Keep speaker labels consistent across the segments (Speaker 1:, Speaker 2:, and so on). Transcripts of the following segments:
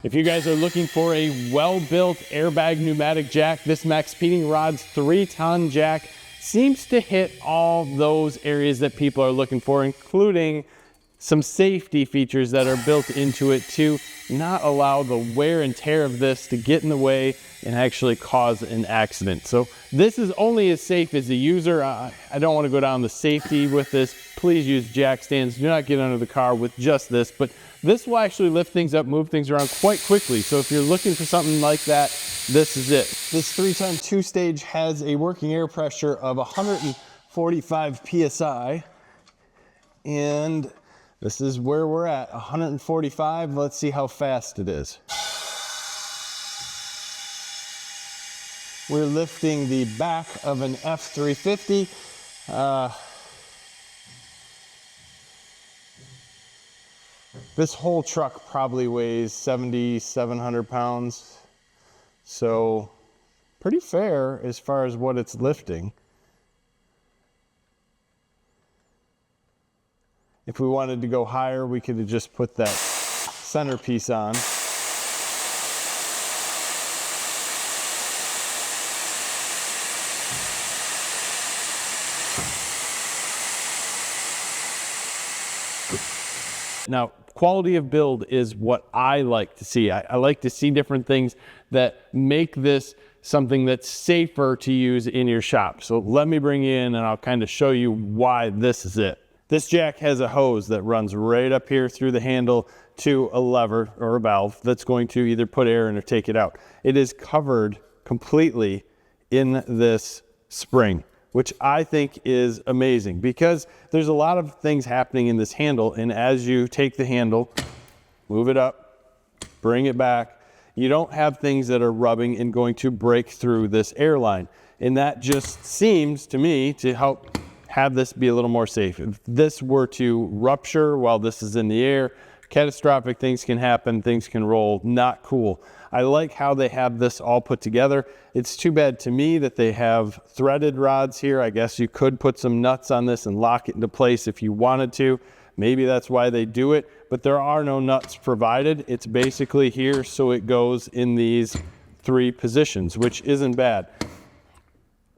Speaker 1: If you guys are looking for a well-built airbag pneumatic jack, this MaXpeedingRods 3-ton jack seems to hit all those areas that people are looking for, including some safety features that are built into it to not allow the wear and tear of this to get in the way and actually cause an accident. So this is only as safe as a user. I don't want to go down the safety with this. Please use jack stands. Do not get under the car with just this, but this will actually lift things up, move things around quite quickly. So if you're looking for something like that, this is it.
Speaker 2: This 3-ton 2-stage has a working air pressure of 145 PSI. And this is where we're at, 145. Let's see how fast it is. We're lifting the back of an F350. This whole truck probably weighs 7,700 pounds. So pretty fair as far as what it's lifting. If we wanted to go higher, we could have just put that centerpiece on.
Speaker 1: Now, quality of build is what I like to see. I like to see different things that make this something that's safer to use in your shop. So let me bring you in and I'll kind of show you why this is it. This jack has a hose that runs right up here through the handle to a lever or a valve that's going to either put air in or take it out. It is covered completely in this spring, which I think is amazing because there's a lot of things happening in this handle, and as you take the handle, move it up, bring it back, you don't have things that are rubbing and going to break through this airline. And that just seems to me to help have this be a little more safe. If this were to rupture while this is in the air, catastrophic things can happen, things can roll, not cool. I like how they have this all put together. It's too bad to me that they have threaded rods here. I guess you could put some nuts on this and lock it into place if you wanted to. Maybe that's why they do it, but there are no nuts provided. It's basically here so it goes in these 3 positions, which isn't bad.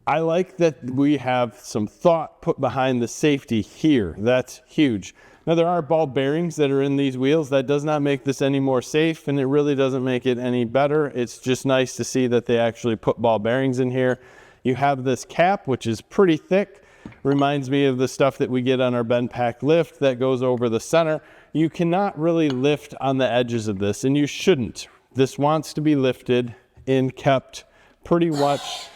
Speaker 1: I like that we have some thought put behind the safety here. That's huge. Now there are ball bearings that are in these wheels. That does not make this any more safe, and it really doesn't make it any better. It's just nice to see that they actually put ball bearings in here. You have this cap, which is pretty thick. Reminds me of the stuff that we get on our bend pack lift that goes over the center. You cannot really lift on the edges of this, and you shouldn't. This wants to be lifted and kept pretty much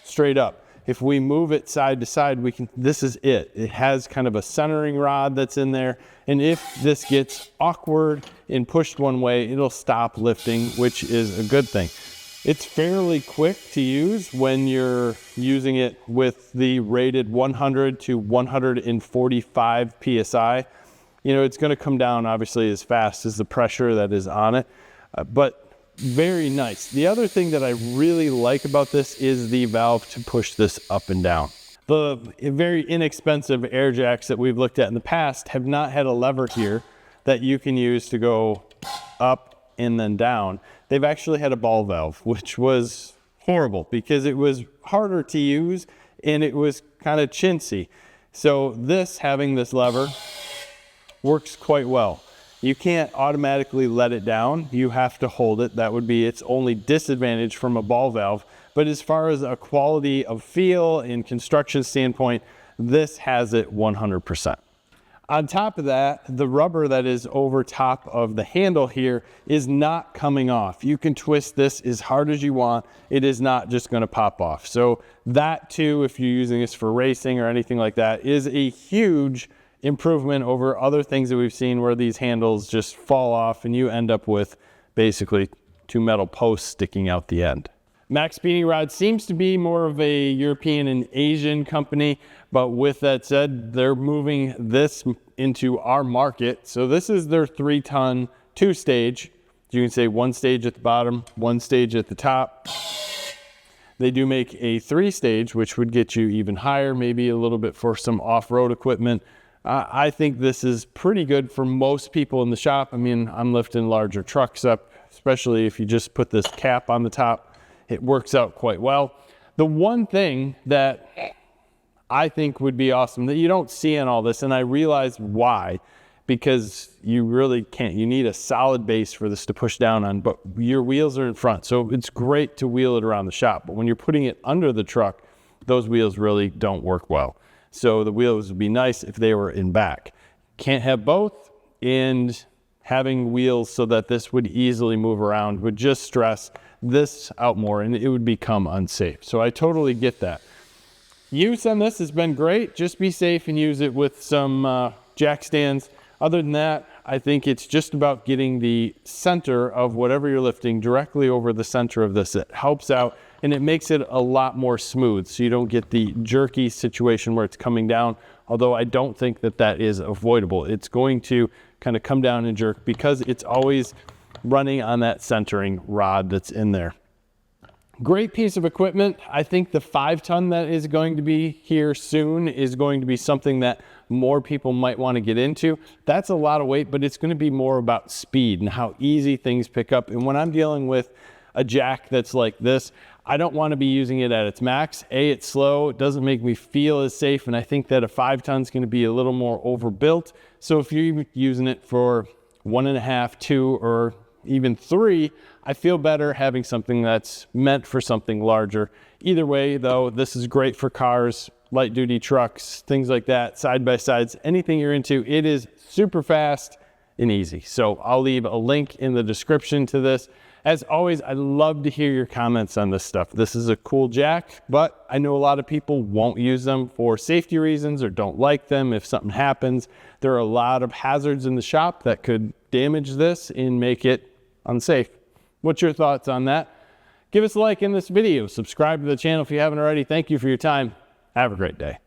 Speaker 1: straight up. If we move it side to side, we can, this is it. It has kind of a centering rod that's in there. And if this gets awkward and pushed one way, it'll stop lifting, which is a good thing. It's fairly quick to use when you're using it with the rated 100 to 145 PSI. You know, it's gonna come down obviously as fast as the pressure that is on it, but very nice. The other thing that I really like about this is the valve to push this up and down. The very inexpensive air jacks that we've looked at in the past have not had a lever here that you can use to go up and then down. They've actually had a ball valve, which was horrible because it was harder to use and it was kind of chintzy. So this, having this lever, works quite well. You can't automatically let it down. You have to hold it. That would be its only disadvantage from a ball valve. But as far as a quality of feel and construction standpoint, this has it 100%. On top of that, the rubber that is over top of the handle here is not coming off. You can twist this as hard as you want. It is not just going to pop off. So that too, if you're using this for racing or anything like that, is a huge improvement over other things that we've seen where these handles just fall off and you end up with basically 2 metal posts sticking out the end. MaXpeedingRods seems to be more of a European and Asian company, but with that said, they're moving this into our market. So this is their 3-ton 2-stage. You can say 1 stage at the bottom, 1 stage at the top. They do make a 3-stage, which would get you even higher, maybe a little bit for some off-road equipment. I think this is pretty good for most people in the shop. I mean, I'm lifting larger trucks up, especially if you just put this cap on the top, it works out quite well. The one thing that I think would be awesome that you don't see in all this, and I realize why, because you really can't. You need a solid base for this to push down on, but your wheels are in front. So it's great to wheel it around the shop, but when you're putting it under the truck, those wheels really don't work well. So the wheels would be nice if they were in back. Can't have both, and having wheels so that this would easily move around would just stress this out more and it would become unsafe. So I totally get that. Use on this has been great. Just be safe and use it with some jack stands. Other than that, I think it's just about getting the center of whatever you're lifting directly over the center of this. It helps out and it makes it a lot more smooth, so you don't get the jerky situation where it's coming down, although I don't think that that is avoidable. It's going to kind of come down and jerk because it's always running on that centering rod that's in there. Great piece of equipment. I think the 5-ton that is going to be here soon is going to be something that more people might want to get into. That's a lot of weight, but it's going to be more about speed and how easy things pick up. And when I'm dealing with a jack that's like this, I don't want to be using it at its max. It's slow, it doesn't make me feel as safe, and I think that a 5-ton is going to be a little more overbuilt. So if you're using it for 1.5, 2, or even 3, I feel better having something that's meant for something larger. Either way though, this is great for cars, light duty trucks, things like that, side by sides, anything you're into. It is super fast and easy. So I'll leave a link in the description to this. As always, I love to hear your comments on this stuff. This is a cool jack, but I know a lot of people won't use them for safety reasons or don't like them if something happens. There are a lot of hazards in the shop that could damage this and make it unsafe. What's your thoughts on that? Give us a like in this video. Subscribe to the channel if you haven't already. Thank you for your time. Have a great day.